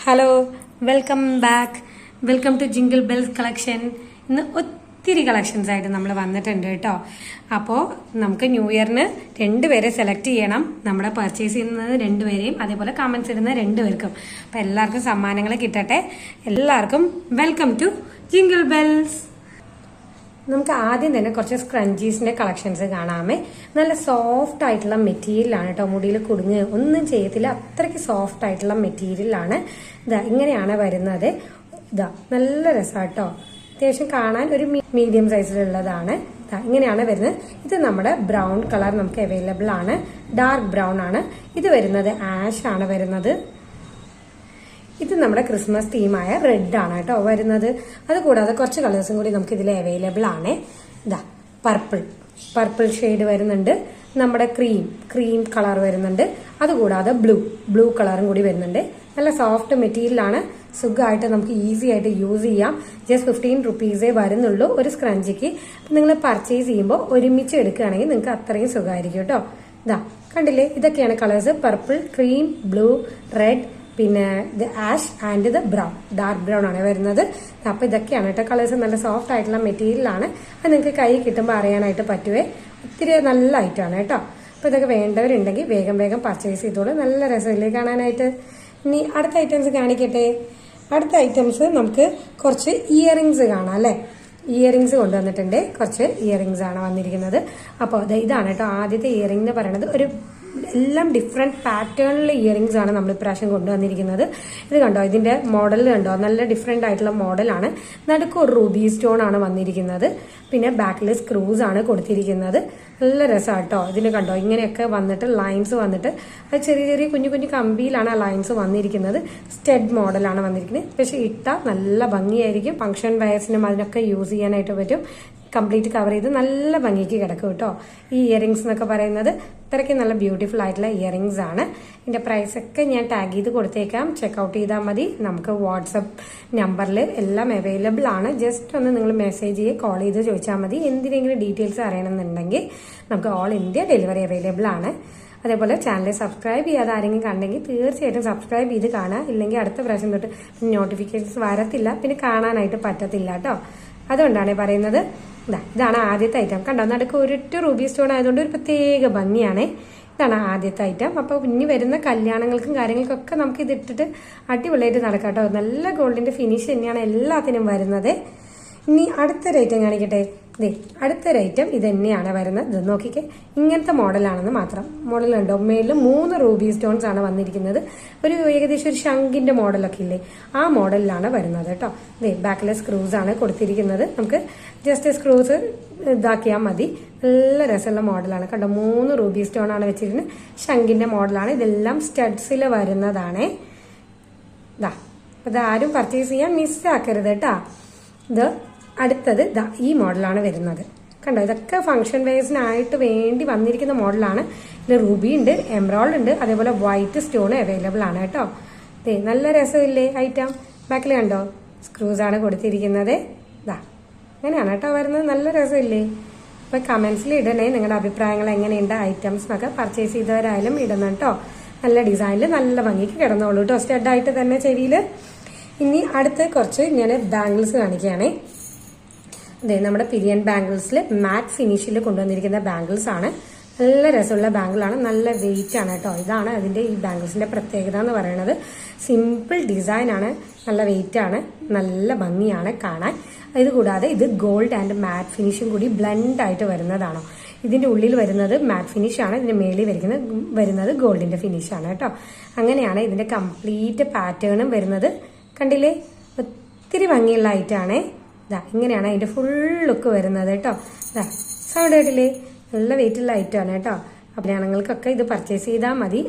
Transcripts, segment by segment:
Hello, welcome back. Welcome to jingle bells collection. ഇന്ന് ഒത്തിരി collections ആയിട്ട് നമ്മൾ വന്നിട്ടുണ്ട് കേട്ടോ. അപ്പോൾ നമുക്ക് ന്യൂ ഇയറിന് രണ്ടുപേരെ സെലക്ട് ചെയ്യണം. നമ്മുടെ പർച്ചേസ് ചെയ്യുന്നത് രണ്ടുപേരെയും, അതേപോലെ കമന്റ്സ് ഇടുന്ന രണ്ടുപേർക്കും. അപ്പം എല്ലാവർക്കും സമ്മാനങ്ങൾ കിട്ടട്ടെ. എല്ലാവർക്കും വെൽക്കം ടു ജിംഗിൾ ബെൽസ്. നമുക്ക് ആദ്യം തന്നെ കുറച്ച് സ്ക്രഞ്ചീസിന്റെ കളക്ഷൻസ് കാണാമേ. നല്ല സോഫ്റ്റ് ആയിട്ടുള്ള മെറ്റീരിയലാണ് കേട്ടോ. മുടിയിൽ കുടുങ്ങ് ഒന്നും ചെയ്യത്തില്ല, അത്രയ്ക്ക് സോഫ്റ്റ് ആയിട്ടുള്ള മെറ്റീരിയലാണ്. ഇതാ ഇങ്ങനെയാണ് വരുന്നത്. ഇതാ നല്ല രസമാട്ടോ. അത്യാവശ്യം കാണാൻ ഒരു മീഡിയം സൈസിലുള്ളതാണ്. ഇങ്ങനെയാണ് വരുന്നത്. ഇത് നമ്മുടെ ബ്രൗൺ കളർ നമുക്ക് അവൈലബിൾ ആണ്. ഡാർക്ക് ബ്രൗൺ ആണ്. ഇത് വരുന്നത് ആഷ് ആണ് വരുന്നത്. ഇത് നമ്മുടെ ക്രിസ്മസ് തീമായ റെഡ് ആണ് കേട്ടോ വരുന്നത്. അതുകൂടാതെ കുറച്ച് കളേഴ്സും കൂടി നമുക്ക് ഇതിൽ അവൈലബിൾ ആണ്. ഇതാ പർപ്പിൾ ഷെയ്ഡ് വരുന്നുണ്ട്. നമ്മുടെ ക്രീം കളർ വരുന്നുണ്ട്. അതുകൂടാതെ ബ്ലൂ കളറും കൂടി വരുന്നുണ്ട്. നല്ല സോഫ്റ്റ് മെറ്റീരിയലാണ്. സുഖമായിട്ട് നമുക്ക് ഈസി ആയിട്ട് യൂസ് ചെയ്യാം. ജസ്റ്റ് 15 റുപ്പീസേ വരുന്നുള്ളൂ ഒരു സ്ക്രഞ്ചിക്ക്. നിങ്ങൾ പർച്ചേസ് ചെയ്യുമ്പോൾ ഒരുമിച്ച് എടുക്കുകയാണെങ്കിൽ നിങ്ങൾക്ക് അത്രയും സുഖമായിരിക്കും കേട്ടോ. ഇതാ കണ്ടില്ലേ, ഇതൊക്കെയാണ് colours. Purple, cream, blue, red, പിന്നെ ഇത് ആഷ് ആൻഡ് ഇത് ബ്രൗൺ, ഡാർക്ക് ബ്രൗൺ ആണ് വരുന്നത്. അപ്പൊ ഇതൊക്കെയാണ് കേട്ടോ കളേഴ്സ്. നല്ല സോഫ്റ്റ് ആയിട്ടുള്ള മെറ്റീരിയലാണ്. അത് നിങ്ങൾക്ക് കൈ കിട്ടുമ്പോൾ അറിയാനായിട്ട് പറ്റുവേ. ഒത്തിരി നല്ല ഐറ്റമാണ് കേട്ടോ. അപ്പൊ ഇതൊക്കെ വേണ്ടവരുണ്ടെങ്കിൽ വേഗം പർച്ചേസ് ചെയ്തോളൂ. നല്ല രസമില്ലേ കാണാനായിട്ട്. ഇനി അടുത്ത ഐറ്റംസ് കാണിക്കട്ടെ. അടുത്ത ഐറ്റംസ് നമുക്ക് കുറച്ച് ഇയറിങ്സ് കാണാം അല്ലെ. ഇയറിങ്സ് കൊണ്ടുവന്നിട്ടുണ്ട്. കുറച്ച് ഇയറിങ്സ് ആണ് വന്നിരിക്കുന്നത്. അപ്പോൾ ഇതാണ് കേട്ടോ ആദ്യത്തെ ഇയറിംഗ് എന്ന് പറയുന്നത്. ഒരു എല്ലാം ഡിഫറെന്റ് പാറ്റേണിലെ ഇയറിങ്സ് ആണ് നമ്മൾ ഇപ്രാവശ്യം കൊണ്ടുവന്നിരിക്കുന്നത്. ഇത് കണ്ടോ, ഇതിന്റെ മോഡൽ കണ്ടോ, നല്ല ഡിഫറെന്റ് ആയിട്ടുള്ള മോഡലാണ്. നടുക്ക് ഒരു റൂബി സ്റ്റോൺ ആണ് വന്നിരിക്കുന്നത്. പിന്നെ ബാക്കിൽ സ്ക്രൂസ് ആണ് കൊടുത്തിരിക്കുന്നത്. നല്ല രസമാട്ടോ. ഇതിന് കണ്ടോ ഇങ്ങനെയൊക്കെ വന്നിട്ട് ലൈൻസ് വന്നിട്ട് അത് ചെറിയ കുഞ്ഞു കമ്പിയിലാണ് ആ ലൈൻസ് വന്നിരിക്കുന്നത്. സ്റ്റഡ് മോഡലാണ് വന്നിരിക്കുന്നത്. പക്ഷെ ഇട്ടാൽ നല്ല ഭംഗിയായിരിക്കും. ഫംഗ്ഷൻ വെയർസിനും അതിനൊക്കെ യൂസ് ചെയ്യാനായിട്ട് പറ്റും. കംപ്ലീറ്റ് കവർ ചെയ്ത് നല്ല ഭംഗിക്ക് കിടക്കും കേട്ടോ. ഈ ഇയറിങ്സ് എന്നൊക്കെ പറയുന്നത് അത്രയ്ക്ക് നല്ല ബ്യൂട്ടിഫുൾ ആയിട്ടുള്ള ഇയറിങ്സ് ആണ്. ഇതിന്റെ പ്രൈസ് ഒക്കെ ഞാൻ ടാഗ് ചെയ്ത് കൊടുത്തേക്കാം. ചെക്ക്ഔട്ട് ചെയ്താൽ മതി. നമുക്ക് വാട്സപ്പ് നമ്പറിൽ എല്ലാം അവൈലബിൾ ആണ്. ജസ്റ്റ് ഒന്ന് നിങ്ങൾ മെസ്സേജ് ചെയ്യുക, കോൾ ചെയ്ത് ചോദിച്ചാൽ മതി. എന്തിനെങ്കിലും ഡീറ്റെയിൽസ് അറിയണമെന്നുണ്ടെങ്കിൽ നമുക്ക് ഓൾ ഇന്ത്യ ഡെലിവറി അവൈലബിൾ ആണ്. അതേപോലെ ചാനൽ സബ്സ്ക്രൈബ് ചെയ്യാതെ ആരെങ്കിലും കണ്ടെങ്കിൽ തീർച്ചയായിട്ടും സബ്സ്ക്രൈബ് ചെയ്ത് കാണുക. ഇല്ലെങ്കിൽ അടുത്ത പ്രാവശ്യം തൊട്ട് നോട്ടിഫിക്കേഷൻസ് വരത്തില്ല, പിന്നെ കാണാനായിട്ട് പറ്റത്തില്ല കേട്ടോ. അതുകൊണ്ടാണ് പറയുന്നത്. ഇതാണ് ആദ്യത്തെ ഐറ്റം. കണ്ടോ, നടുക്ക് ഒരൊറ്റ റൂബി സ്റ്റോൺ ആയതുകൊണ്ട് ഒരു പ്രത്യേക ഭംഗിയാണ്. ഇതാണ് ആദ്യത്തെ ഐറ്റം. അപ്പോൾ ഇനി വരുന്ന കല്യാണങ്ങൾക്കും കാര്യങ്ങൾക്കൊക്കെ നമുക്ക് ഇത് ഇട്ടിട്ട് അടിപൊളിയായിട്ട് നടക്കാം കേട്ടോ. നല്ല ഗോൾഡിന്റെ ഫിനിഷ് തന്നെയാണ് എല്ലാത്തിനും വരുന്നത്. ഇനി അടുത്തൊരു ഐറ്റം കാണിക്കട്ടെ. അടുത്തൊരു ഐറ്റം ഇത് തന്നെയാണ് വരുന്നത്. ഇത് നോക്കിക്കേ, ഇങ്ങനത്തെ മോഡലാണെന്ന് മാത്രം. മോഡൽ ഉണ്ടോ, മേളിൽ 3 റൂബി സ്റ്റോൺസ് ആണ് വന്നിരിക്കുന്നത്. ഒരു ഏകദേശം ഒരു ശംഖിന്റെ മോഡലൊക്കെ ഇല്ലേ, ആ മോഡലിലാണ് വരുന്നത് കേട്ടോ. ബാക്കിലെ സ്ക്രൂസ് ആണ് കൊടുത്തിരിക്കുന്നത്. നമുക്ക് ജസ്റ്റ് സ്ക്രൂസ് ഇതാക്കിയാൽ മതി. നല്ല രസമുള്ള മോഡലാണ് കണ്ടോ. 3 റൂബി സ്റ്റോൺ ആണ് വെച്ചിരിക്കുന്നത്. ശംഖിന്റെ മോഡലാണ്. ഇതെല്ലാം സ്റ്റഡ്സിൽ വരുന്നതാണ്. അത് ആരും പർച്ചേസ് ചെയ്യാൻ മിസ്സാക്കരുത് കേട്ടോ. ഇത് അടുത്തത് ഈ മോഡലാണ് വരുന്നത്. കണ്ടോ, ഇതൊക്കെ ഫംഗ്ഷൻ വെയർസിനായിട്ട് വേണ്ടി വന്നിരിക്കുന്ന മോഡലാണ്. ഇതിൽ റൂബി ഉണ്ട്, എംബ്രോയിഡ് ഉണ്ട്, അതേപോലെ വൈറ്റ് സ്റ്റോൺ അവൈലബിൾ ആണ് കേട്ടോ. നല്ല രസമില്ലേ ഐറ്റം. ബാക്കിൽ കണ്ടോ സ്ക്രൂസ് ആണ് കൊടുത്തിരിക്കുന്നത്. അങ്ങനെയാണ് കേട്ടോ വരുന്നത്. നല്ല രസമില്ലേ. അപ്പൊ കമന്റ്സിൽ ഇടണേ നിങ്ങളുടെ അഭിപ്രായങ്ങൾ എങ്ങനെയുണ്ട് ഐറ്റംസ് എന്നൊക്കെ. പർച്ചേസ് ചെയ്തവരായാലും ഇടണം കേട്ടോ. നല്ല ഡിസൈനിൽ നല്ല ഭംഗിക്ക് കിടന്നോളൂ കേട്ടോ. സ്റ്റഡായിട്ട് തന്നെ ചെവിയിൽ. ഇനി അടുത്ത് കുറച്ച് ഞാൻ ബാംഗിൾസ് കാണിക്കുകയാണേ. നമ്മുടെ പിരിയൻ ബാംഗിൾസിൽ മാറ്റ് ഫിനിഷിൽ കൊണ്ടുവന്നിരിക്കുന്ന ബാംഗിൾസ് ആണ്. നല്ല രസമുള്ള ബാംഗിളാണ്. നല്ല വെയിറ്റ് ആണ് കേട്ടോ. ഇതാണ് അതിന്റെ ഈ ബാംഗിൾസിന്റെ പ്രത്യേകത എന്ന് പറയുന്നത്. സിമ്പിൾ ഡിസൈൻ ആണ്, നല്ല വെയിറ്റ് ആണ്, നല്ല ഭംഗിയാണ് കാണാൻ. ഇത് കൂടാതെ ഇത് ഗോൾഡ് ആൻഡ് മാറ്റ് ഫിനിഷും കൂടി ബ്ലെൻഡ് ആയിട്ട് വരുന്നതാണോ. ഇതിന്റെ ഉള്ളിൽ വരുന്നത് മാറ്റ് ഫിനിഷ് ആണ്, ഇതിന്റെ മേളിൽ വരുന്നത് ഗോൾഡിന്റെ ഫിനിഷ് ആണ് കേട്ടോ. അങ്ങനെയാണ് ഇതിന്റെ കംപ്ലീറ്റ് പാറ്റേണും വരുന്നത്. കണ്ടില്ലേ, ഒത്തിരി ഭംഗിയുള്ള ഐറ്റാണേ. ഇങ്ങനെയാണ് അതിന്റെ ഫുൾ ലുക്ക് വരുന്നത് കേട്ടോ. സൗണ്ട് കേട്ടില്ലേ, നല്ല വെയിറ്റ് ഉള്ള ഐറ്റമാണ് കേട്ടോ. അപ്പോൾ ഞങ്ങൾക്കൊക്കെ ഇത് പർച്ചേസ് ചെയ്താൽ മതി.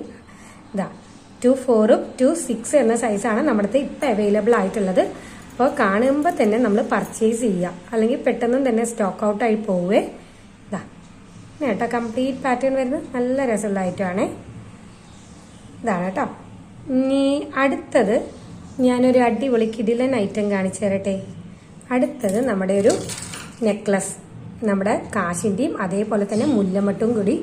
2-4 2-6 എന്ന സൈസാണ് നമ്മുടെ ഇപ്പം അവൈലബിൾ ആയിട്ടുള്ളത്. അപ്പോൾ കാണുമ്പോൾ തന്നെ നമ്മൾ പർച്ചേസ് ചെയ്യുക, അല്ലെങ്കിൽ പെട്ടെന്ന് തന്നെ സ്റ്റോക്ക് ഔട്ട് ആയി പോവേ. കേട്ടോ കംപ്ലീറ്റ് പാറ്റേൺ വരുന്നത്. നല്ല രസമുള്ള ഐറ്റമാണ്. ഇതാണ് കേട്ടോ. ഇനി അടുത്തത് ഞാനൊരു അടിപൊളി കിടിലൻ ഐറ്റം കാണിച്ചു തരട്ടെ. അടുത്തത് നമ്മുടെ ഒരു നെക്ലസ്. നമ്മുടെ കാശിന്റെയും അതേപോലെ തന്നെ മുല്ലമട്ടും കൂടി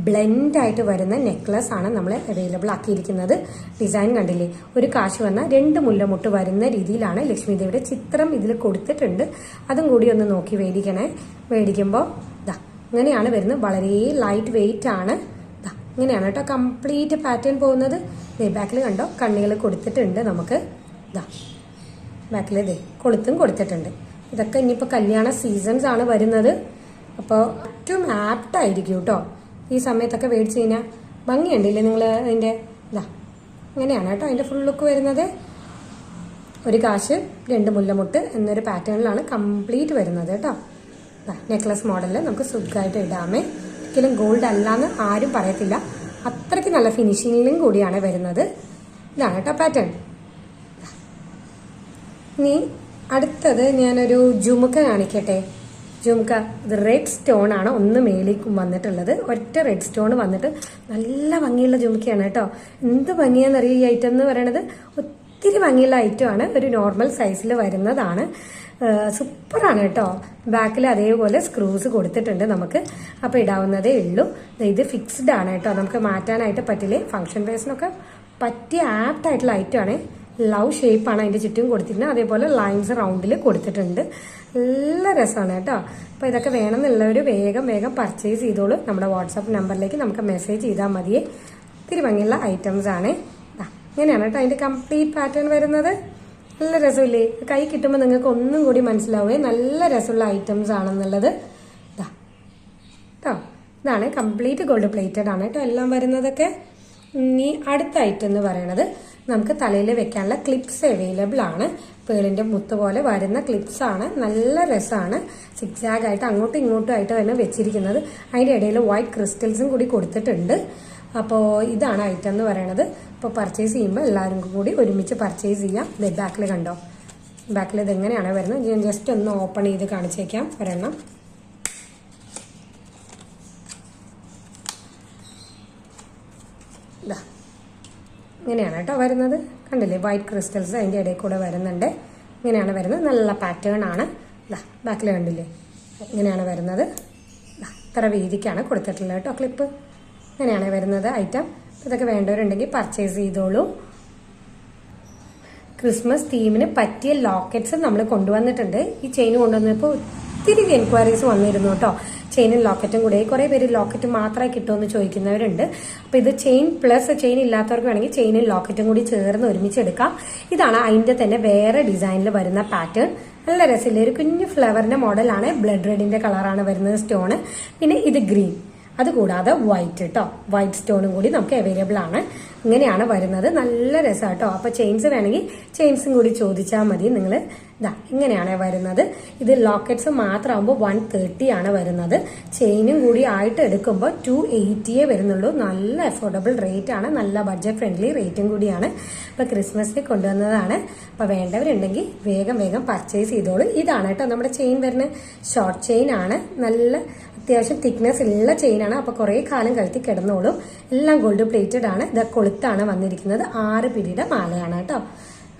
ബ്ലെൻഡ് ആയിട്ട് വരുന്ന നെക്ലസ് ആണ് നമ്മൾ അവൈലബിൾ ആക്കിയിരിക്കുന്നത്. ഡിസൈൻ കണ്ടില്ലേ, ഒരു കാശ് വന്ന 2 മുല്ലമുട്ട് വരുന്ന രീതിയിലാണ് ലക്ഷ്മി ദേവിയുടെ ചിത്രം ഇതിൽ കൊടുത്തിട്ടുണ്ട്. അതും കൂടി ഒന്ന് നോക്കി മേടിക്കണേ. മേടിക്കുമ്പോൾ ഇതാ ഇങ്ങനെയാണ് വരുന്നത്. വളരെ ലൈറ്റ് വെയിറ്റ് ആണ്. ഇങ്ങനെയാണ് കേട്ടോ കംപ്ലീറ്റ് പാറ്റേൺ പോകുന്നത്. ബാക്കിൽ കണ്ടോ കണ്ണികൾ കൊടുത്തിട്ടുണ്ട് നമുക്ക്. ഇതാ ബാക്കിൽ കൊളുത്തും കൊടുത്തിട്ടുണ്ട്. ഇതൊക്കെ ഇനിയിപ്പോൾ കല്യാണ സീസൺസ് ആണ് വരുന്നത്. അപ്പോൾ ഏറ്റവും ആപ്റ്റ് ആയിരിക്കും കേട്ടോ ഈ സമയത്തൊക്കെ മേടിച്ച് കഴിഞ്ഞാൽ. ഭംഗിയുണ്ടല്ലേ നിങ്ങൾ അതിൻ്റെ? ഇതാ ഇങ്ങനെയാണ് കേട്ടോ അതിൻ്റെ ഫുൾ ലുക്ക് വരുന്നത്. ഒരു കാശ് 2 മുല്ലമുട്ട് എന്നൊരു പാറ്റേണിലാണ് കംപ്ലീറ്റ് വരുന്നത് കേട്ടോ. നെക്ലസ് മോഡലിൽ നമുക്ക് സുഖമായിട്ട് ഇടാമേ. ഒരിക്കലും ഗോൾഡ് അല്ലാന്ന് ആരും പറയത്തില്ല. അത്രയ്ക്ക് നല്ല ഫിനിഷിങ്ങിലും കൂടിയാണ് വരുന്നത്. ഇതാണ് കേട്ടോ പാറ്റേൺ. ഇനി അടുത്തത് ഞാനൊരു ജുമുക്ക കാണിക്കട്ടെ. ജുമുക്ക ഇത് റെഡ് സ്റ്റോൺ ആണ് ഒന്ന് മേളിക്കും വന്നിട്ടുള്ളത്. ഒറ്റ റെഡ് സ്റ്റോൺ വന്നിട്ട് നല്ല ഭംഗിയുള്ള ജുമുക്കയാണ് കേട്ടോ. എന്ത് ഭംഗിയാണെന്നറിയോ ഈ ഐറ്റം എന്ന് പറയണത്. ഒത്തിരി ഭംഗിയുള്ള ഐറ്റം ആണ്. ഒരു നോർമൽ സൈസിൽ വരുന്നതാണ്. സൂപ്പറാണ് കേട്ടോ. ബാക്കിൽ അതേപോലെ സ്ക്രൂസ് കൊടുത്തിട്ടുണ്ട് നമുക്ക്. അപ്പോൾ ഇടാവുന്നതേ ഉള്ളൂ. ഇത് ഫിക്സ്ഡ് ആണ് കേട്ടോ, നമുക്ക് മാറ്റാനായിട്ട് പറ്റില്ലേ. ഫംഗ്ഷൻ വേഴ്സിനൊക്കെ പറ്റിയ ആപ്റ്റ് ആയിട്ടുള്ള ഐറ്റം ആണ്. ലവ് ഷേപ്പാണ് അതിൻ്റെ ചുറ്റും കൊടുത്തിട്ടുണ്ട്. അതേപോലെ ലൈൻസ് റൗണ്ടിൽ കൊടുത്തിട്ടുണ്ട്. നല്ല രസമാണ് കേട്ടോ. അപ്പോൾ ഇതൊക്കെ വേണമെന്നുള്ളവർ വേഗം വേഗം പർച്ചേസ് ചെയ്തോളൂ. നമ്മുടെ വാട്സാപ്പ് നമ്പറിലേക്ക് നമുക്ക് മെസ്സേജ് ചെയ്താൽ മതിയേ. ഒത്തിരി ഭംഗിയുള്ള ഐറ്റംസ് ആണ്. ഇങ്ങനെയാണ് കേട്ടോ അതിൻ്റെ കംപ്ലീറ്റ് പാറ്റേൺ വരുന്നത്. നല്ല രസമില്ലേ? കൈ കിട്ടുമ്പോൾ നിങ്ങൾക്ക് ഒന്നും കൂടി മനസ്സിലാവുകയെ നല്ല രസമുള്ള ഐറ്റംസ് ആണെന്നുള്ളത്. ഇതാ കേട്ടോ, ഇതാണ് കംപ്ലീറ്റ് ഗോൾഡ് പ്ലേറ്റഡ് ആണ് കേട്ടോ എല്ലാം വരുന്നതൊക്കെ. ഇനി അടുത്ത ഐറ്റം എന്ന് പറയുന്നത് നമുക്ക് തലയിൽ വെക്കാനുള്ള ക്ലിപ്സ് അവൈലബിൾ ആണ്. പേളിന്റെ മുത്ത് പോലെ വരുന്ന ക്ലിപ്സ് ആണ്. നല്ല രസമാണ്. സിക്സാഗ് ആയിട്ട് അങ്ങോട്ടും ഇങ്ങോട്ടും ആയിട്ട് തന്നെ വെച്ചിരിക്കുന്നത്. അതിൻ്റെ ഇടയിൽ വൈറ്റ് ക്രിസ്റ്റൽസും കൂടി കൊടുത്തിട്ടുണ്ട്. അപ്പോൾ ഇതാണ് ഐറ്റം എന്ന് പറയുന്നത്. അപ്പോൾ പർച്ചേസ് ചെയ്യുമ്പോൾ എല്ലാവരും കൂടി ഒരുമിച്ച് പർച്ചേസ് ചെയ്യാം. ഇത് ബാക്കിൽ കണ്ടോ, ബാക്കിൽ ഇത് എങ്ങനെയാണ് വരുന്നത് ഞാൻ ജസ്റ്റ് ഒന്ന് ഓപ്പൺ ചെയ്ത് കാണിച്ചേക്കാം ഒരെണ്ണം. ഇതാ ഇങ്ങനെയാണ് കേട്ടോ വരുന്നത്. കണ്ടില്ലേ വൈറ്റ് ക്രിസ്റ്റൽസ് അതിൻ്റെ ഇടയിൽ കൂടെ വരുന്നുണ്ട്. ഇങ്ങനെയാണ് വരുന്നത്. നല്ല പാറ്റേൺ ആണ്. ഇതാ ബാക്കിൽ കണ്ടില്ലേ ഇങ്ങനെയാണ് വരുന്നത്. ഇത്ര വീതിക്കാണ് കൊടുത്തിട്ടുള്ളത് കേട്ടോ ക്ലിപ്പ്. ഇങ്ങനെയാണ് വരുന്നത് ഐറ്റം. ഇതൊക്കെ വേണ്ടവരുണ്ടെങ്കിൽ പർച്ചേസ് ചെയ്തോളൂ. ക്രിസ്മസ് തീമിന് പറ്റിയ ലോക്കറ്റ്സ് നമ്മൾ കൊണ്ടുവന്നിട്ടുണ്ട്. ഈ ചെയിൻ കൊണ്ടുവന്നപ്പോൾ ഒത്തിരി എൻക്വയറീസ് വന്നിരുന്നു കേട്ടോ. ചെയിനും ലോക്കറ്റും കൂടെ. കുറേ പേര് ലോക്കറ്റ് മാത്രമേ കിട്ടുമെന്ന് ചോദിക്കുന്നവരുണ്ട്. അപ്പോൾ ഇത് ചെയിൻ പ്ലസ് ചെയിൻ ഇല്ലാത്തവർക്ക് വേണമെങ്കിൽ ചെയിനും ലോക്കറ്റും കൂടി ചേർന്ന് ഒരുമിച്ച് എടുക്കാം. ഇതാണ് അതിൻ്റെ തന്നെ വേറെ ഡിസൈനിൽ വരുന്ന പാറ്റേൺ. നല്ല രസമില്ലേ? ഒരു കുഞ്ഞു ഫ്ലവറിന്റെ മോഡലാണ്. ബ്ലഡ് റെഡിന്റെ കളറാണ് വരുന്നത് സ്റ്റോണ്. പിന്നെ ഇത് ഗ്രീൻ, അതുകൂടാതെ വൈറ്റ് കേട്ടോ. വൈറ്റ് സ്റ്റോണും കൂടി നമുക്ക് അവൈലബിൾ ആണ്. ഇങ്ങനെയാണ് വരുന്നത്. നല്ല രസം കേട്ടോ. അപ്പൊ ചെയിൻസ് വേണമെങ്കിൽ ചെയിൻസും കൂടി ചോദിച്ചാൽ മതി നിങ്ങൾ. ഇതാ ഇങ്ങനെയാണ് വരുന്നത്. ഇത് ലോക്കറ്റ്സ് മാത്രമാകുമ്പോൾ 130 ആണ് വരുന്നത്. ചെയിനും കൂടി ആയിട്ട് എടുക്കുമ്പോൾ 280 വരുന്നുള്ളൂ. നല്ല അഫോർഡബിൾ റേറ്റ് ആണ്. നല്ല ബഡ്ജറ്റ് ഫ്രണ്ട്ലി റേറ്റും കൂടിയാണ്. ഇപ്പൊ ക്രിസ്മസിന് കൊണ്ടുവന്നതാണ്. അപ്പൊ വേണ്ടവരുണ്ടെങ്കിൽ വേഗം വേഗം പർച്ചേസ് ചെയ്തോളൂ. ഇതാണ് കേട്ടോ നമ്മുടെ ചെയിൻ വരുന്നത്. ഷോർട്ട് ചെയിൻ ആണ്. നല്ല അത്യാവശ്യം തിക്നെസ് ഉള്ള ചെയിനാണ്. അപ്പൊ കുറെ കാലം കഴുത്തി കിടന്നോളും. എല്ലാം ഗോൾഡ് പ്ലേറ്റഡ് ആണ്. ഇത് കൊളുത്താണ് വന്നിരിക്കുന്നത്. 6 പിടിയുടെ മാലയാണ് കേട്ടോ.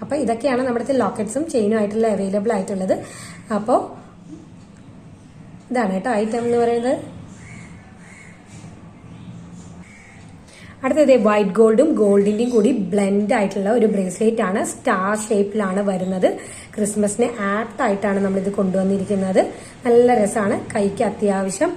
അപ്പൊ ഇതൊക്കെയാണ് നമ്മുടെ ലോക്കറ്റ്സും ചെയിനും ആയിട്ടുള്ള അവൈലബിൾ ആയിട്ടുള്ളത്. അപ്പോൾ ഇതാണ് കേട്ടോ ഐറ്റം എന്ന് പറയുന്നത്. അടുത്തത് വൈറ്റ് ഗോൾഡും ഗോൾഡിന്റെയും കൂടി ബ്ലെൻഡ് ആയിട്ടുള്ള ഒരു ബ്രേസ്ലെറ്റ് ആണ്. സ്റ്റാർ ഷേപ്പിലാണ് വരുന്നത്. ക്രിസ്മസിന് ആപ്റ്റ് ആയിട്ടാണ് നമ്മൾ ഇത് കൊണ്ടുവന്നിരിക്കുന്നത്. നല്ല രസമാണ്. കൈക്ക് അത്യാവശ്യം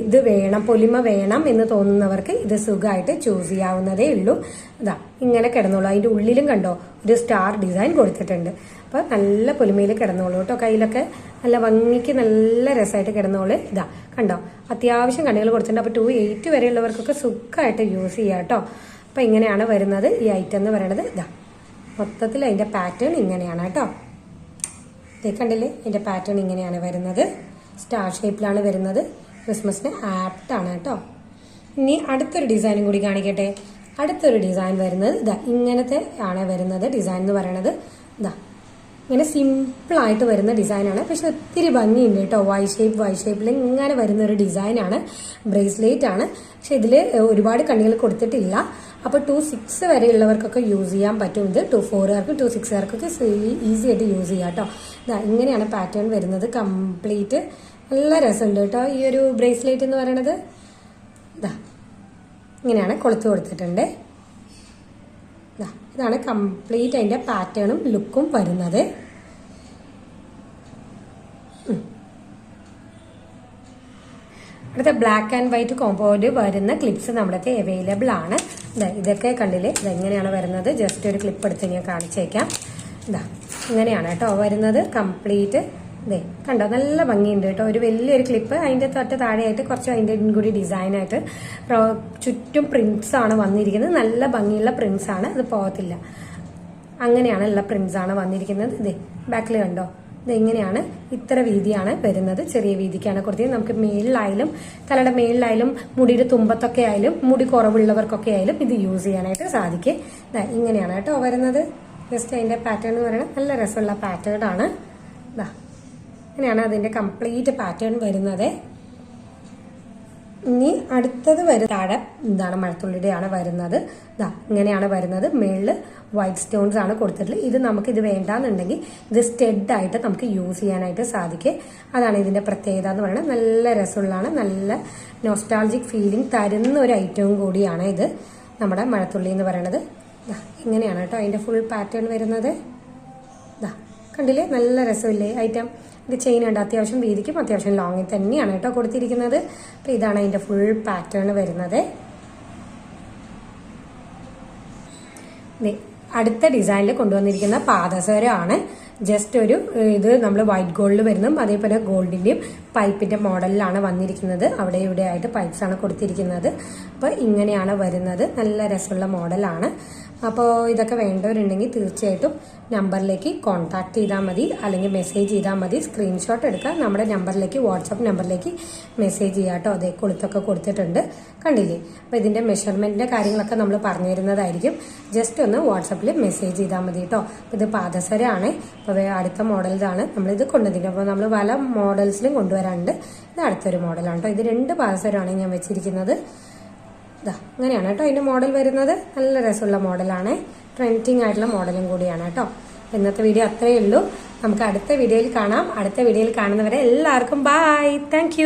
ഇത് വേണം, പൊലിമ വേണം എന്ന് തോന്നുന്നവർക്ക് ഇത് സുഖമായിട്ട് ചൂസ് ചെയ്യാവുന്നതേ ഉള്ളൂ. ഇതാ ഇങ്ങനെ കിടന്നോളൂ. അതിന്റെ ഉള്ളിലും കണ്ടോ ഒരു സ്റ്റാർ ഡിസൈൻ കൊടുത്തിട്ടുണ്ട്. അപ്പൊ നല്ല പൊലിമയിൽ കിടന്നോളൂ കേട്ടോ. കയ്യിലൊക്കെ നല്ല ഭംഗിക്ക് നല്ല രസമായിട്ട് കിടന്നോളൂ. ഇതാ കണ്ടോ അത്യാവശ്യം കണ്ണികൾ കൊടുത്തിട്ടുണ്ട്. അപ്പൊ 280 വരെയുള്ളവർക്കൊക്കെ സുഖമായിട്ട് യൂസ് ചെയ്യാം കേട്ടോ. അപ്പൊ ഇങ്ങനെയാണ് വരുന്നത് ഈ ഐറ്റം എന്ന് പറയുന്നത്. ഇതാ മൊത്തത്തിൽ അതിന്റെ പാറ്റേൺ ഇങ്ങനെയാണ് കേട്ടോ. കണ്ടില്ലേ അതിന്റെ പാറ്റേൺ ഇങ്ങനെയാണ് വരുന്നത്. സ്റ്റാർ ഷേപ്പിലാണ് വരുന്നത്. ക്രിസ്മസിന് ആപ്റ്റ് ആണ് കേട്ടോ. ഇനി അടുത്തൊരു ഡിസൈനും കൂടി കാണിക്കട്ടെ. അടുത്തൊരു ഡിസൈൻ വരുന്നത് ഇതാ ഇങ്ങനത്തെ ആണ് വരുന്നത്. ഡിസൈൻ എന്ന് പറയുന്നത് ഇതാ ഇങ്ങനെ സിമ്പിൾ ആയിട്ട് വരുന്ന ഡിസൈനാണ്. പക്ഷെ ഒത്തിരി ഭംഗിയുണ്ട് കേട്ടോ. വൈ ഷേപ്പിൽ ഇങ്ങനെ വരുന്ന ഒരു ഡിസൈനാണ്. ബ്രേസ്ലെറ്റ് ആണ്. പക്ഷെ ഇതിൽ ഒരുപാട് കണ്ണികൾ കൊടുത്തിട്ടില്ല. അപ്പൊ 2-6 വരെയുള്ളവർക്കൊക്കെ യൂസ് ചെയ്യാൻ പറ്റും. ഇത് 2-4കാർക്കും 2-6കാർക്കൊക്കെ ഈസി ആയിട്ട് യൂസ് ചെയ്യാം കേട്ടോ. ഇങ്ങനെയാണ് പാറ്റേൺ വരുന്നത്. കംപ്ലീറ്റ് നല്ല രസമുണ്ട് കേട്ടോ ഈ ഒരു ബ്രേസ്ലെറ്റ് എന്ന് പറയണത്. ഇതാ ഇങ്ങനെയാണ് കൊളുത്ത് കൊടുത്തിട്ടുണ്ട്. ഇതാണ് കംപ്ലീറ്റ് അതിന്റെ പാറ്റേണും ലുക്കും വരുന്നത്. അടുത്ത ബ്ലാക്ക് ആൻഡ് വൈറ്റ് കോമ്പോയിൽ വരുന്ന ക്ലിപ്സ് നമ്മുടെ അവൈലബിൾ ആണ്. ഇതൊക്കെ കണ്ടില്ലേ, ഇതെങ്ങനെയാണ് വരുന്നത്. ജസ്റ്റ് ഒരു ക്ലിപ്പ് എടുത്ത് ഞാൻ കാണിച്ചേക്കാം. ഇതാ ഇങ്ങനെയാണ് കേട്ടോ വരുന്നത് കംപ്ലീറ്റ്. ഇതേ കണ്ടോ, നല്ല ഭംഗിയുണ്ട് കേട്ടോ. ഒരു വലിയൊരു ക്ലിപ്പ്, അതിന്റെ തൊട്ട് താഴെയായിട്ട് കുറച്ച് അതിന്റെ കൂടി ഡിസൈനായിട്ട് ചുറ്റും പ്രിന്റ്സ് ആണ് വന്നിരിക്കുന്നത്. നല്ല ഭംഗിയുള്ള പ്രിന്റ്സ് ആണ്, അത് പോകത്തില്ല. അങ്ങനെയാണ് എല്ലാ പ്രിന്റ്സ് ആണ് വന്നിരിക്കുന്നത്. ഇതേ ബാക്കിൽ കണ്ടോ, ഇതെങ്ങനെയാണ് ഇത്ര വീതിയാണ് വരുന്നത്. ചെറിയ വീതിക്കാണ് കൊടുത്തത്. നമുക്ക് മേളിലായാലും തലയുടെ മേളിലായാലും മുടിയുടെ തുമ്പത്തൊക്കെ ആയാലും മുടി കുറവുള്ളവർക്കൊക്കെ ആയാലും ഇത് യൂസ് ചെയ്യാനായിട്ട് സാധിക്കും. ഇങ്ങനെയാണ് കേട്ടോ വരുന്നത്. ജസ്റ്റ് അതിന്റെ പാറ്റേൺ എന്ന് പറയുന്നത് നല്ല രസമുള്ള പാറ്റേൺ ആണ്. ഇങ്ങനെയാണ് അതിന്റെ കംപ്ലീറ്റ് പാറ്റേൺ വരുന്നത്. ഇനി അടുത്തത് താഴെ എന്താണ് മഴത്തുള്ളിയുടെയാണ് വരുന്നത്. ഇങ്ങനെയാണ് വരുന്നത്. മേളില് വൈറ്റ് സ്റ്റോൺസ് ആണ് കൊടുത്തിട്ടുള്ളത്. ഇത് നമുക്ക് ഇത് വേണ്ടാന്നുണ്ടെങ്കിൽ ഇത് സ്റ്റെഡ് ആയിട്ട് നമുക്ക് യൂസ് ചെയ്യാനായിട്ട് സാധിക്കും. അതാണ് ഇതിന്റെ പ്രത്യേകത എന്ന് പറയുന്നത്. നല്ല രസമുള്ളതാണ്, നല്ല നോസ്റ്റാൾജിക് ഫീലിംഗ് തരുന്ന ഒരു ഐറ്റവും കൂടിയാണ് ഇത് നമ്മുടെ മഴത്തുള്ളി എന്ന് പറയുന്നത്. ഇങ്ങനെയാണ് കേട്ടോ അതിന്റെ ഫുൾ പാറ്റേൺ വരുന്നത്. കണ്ടില്ലേ, നല്ല രസമില്ലേ ഐറ്റം. ഇത് ചെയിൻ ഉണ്ട്, അത്യാവശ്യം വീതിക്കും അത്യാവശ്യം ലോങ്ങിൽ തന്നെയാണ് കേട്ടോ കൊടുത്തിരിക്കുന്നത്. അപ്പൊ ഇതാണ് അതിന്റെ ഫുൾ പാറ്റേൺ വരുന്നത്. അടുത്ത ഡിസൈനിൽ കൊണ്ടുവന്നിരിക്കുന്ന പാദസരമാണ്. ജസ്റ്റ് ഒരു ഇത് നമ്മൾ വൈറ്റ് ഗോൾഡിൽ വരുന്നതും അതേപോലെ ഗോൾഡിന്റെയും പൈപ്പിന്റെ മോഡലിലാണ് വന്നിരിക്കുന്നത്. അവിടെ ഇവിടെ ആയിട്ട് പൈപ്പ്സ് ആണ് കൊടുത്തിരിക്കുന്നത്. അപ്പൊ ഇങ്ങനെയാണ് വരുന്നത്. നല്ല രസമുള്ള മോഡലാണ്. അപ്പോൾ ഇതൊക്കെ വേണ്ടവരുണ്ടെങ്കിൽ തീർച്ചയായിട്ടും നമ്പറിലേക്ക് കോൺടാക്ട് ചെയ്താൽ മതി, അല്ലെങ്കിൽ മെസ്സേജ് ചെയ്താൽ മതി. സ്ക്രീൻഷോട്ട് എടുക്കുക, നമ്മുടെ നമ്പറിലേക്ക് വാട്സാപ്പ് നമ്പറിലേക്ക് മെസ്സേജ് ചെയ്യാം കേട്ടോ. അതേ കൊളുത്തൊക്കെ കൊടുത്തിട്ടുണ്ട്, കണ്ടില്ലേ. അപ്പോൾ ഇതിന്റെ മെഷർമെന്റിന്റെ കാര്യങ്ങളൊക്കെ നമ്മൾ പറഞ്ഞു തരുന്നതായിരിക്കും. ജസ്റ്റ് ഒന്ന് വാട്സാപ്പിൽ മെസ്സേജ് ചെയ്താൽ മതി കേട്ടോ. അപ്പോൾ ഇത് പാദസരമാണ്. അപ്പോൾ അടുത്ത മോഡൽ ഇതാണ് നമ്മളിത് കൊണ്ടുവന്നിരിക്കുന്നത്. അപ്പോൾ നമ്മൾ പല മോഡൽസിലും കൊണ്ടുവരാറുണ്ട്. ഇത് അടുത്തൊരു മോഡലാണ് കേട്ടോ. ഇത് 2 പാദസരമാണ് ഞാൻ വെച്ചിരിക്കുന്നത്. അങ്ങനെയാണ് കേട്ടോ അതിന്റെ മോഡൽ വരുന്നത്. നല്ല രസമുള്ള മോഡലാണ്, ട്രെൻഡിങ് ആയിട്ടുള്ള മോഡലും കൂടിയാണ് കേട്ടോ. ഇന്നത്തെ വീഡിയോ അത്രയേ ഉള്ളൂ. നമുക്ക് അടുത്ത വീഡിയോയിൽ കാണാം. അടുത്ത വീഡിയോയിൽ കാണുന്നവരെ എല്ലാവർക്കും ബൈ. താങ്ക്